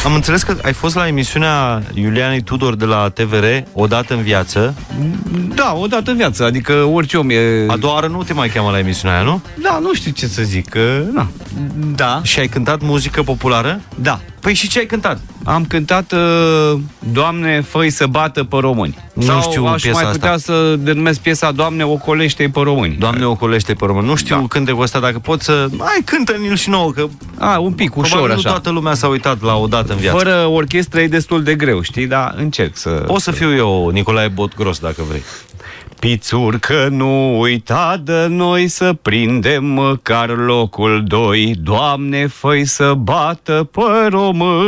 Am înțeles că ai fost la emisiunea Iulianei Tudor de la TVR odată în viață. Da, odată în viață, adică orice om e... A doua oară nu te mai cheamă la emisiunea aia, nu? Da, nu știu ce să zic, că... Na. Da. Și ai cântat muzică populară? Da. Păi și ce ai cântat? Am cântat Doamne, fă-i să bată pe români. Nu știu aș piesa mai asta. putea să denumesc piesa Doamne, ocolește-i pe români. Doamne, ocolește pe români. Nu știu cântecul ăsta, dacă poți să... Hai, cântă-ni-l și nouă, că... Un pic, ușor probabil așa. nu toată lumea s-a uitat la odată în viață. Fără orchestră e destul de greu, știi? Dar încerc să... Poți să fiu eu Nicolae Botgros, dacă vrei. Pițurcă, nu uita de noi să prindem măcar locul 2. Doamne, fă-i să bată pe români.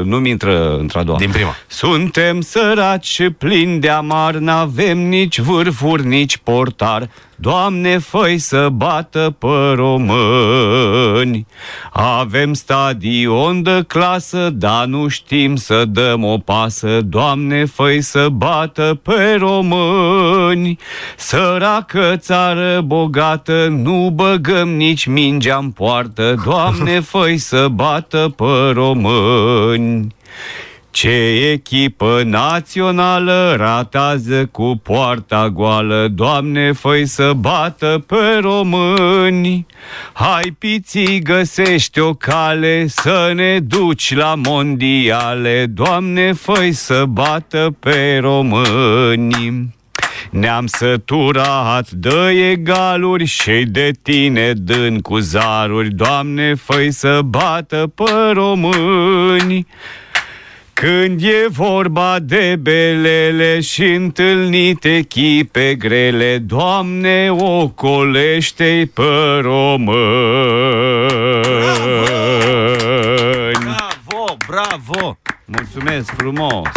Nu-mi intră într-a doua. Din prima. Suntem săraci și plini de amar, n-avem nici vârfuri, nici portar. Doamne, fă-i să bată pe români. Avem stadion de clasă, dar nu știm să dăm o pasă. Doamne, fă-i să bată pe români. Săracă țară bogată, nu băgăm nici mingea-n poartă. Doamne, fă-i să bată pe români. Ce echipă națională ratează cu poarta goală. Doamne, fă-i să bată pe români. Hai, piții, găsești o cale să ne duci la mondiale. Doamne, fă-i să bată pe români. Ne-am săturat de egaluri și de tine dând cu zaruri. Doamne, fă-i să bată pe români. Când e vorba de belele și întâlnit echipe grele, Doamne, ocolește-i pe români. Bravo, bravo! Mulțumesc frumos!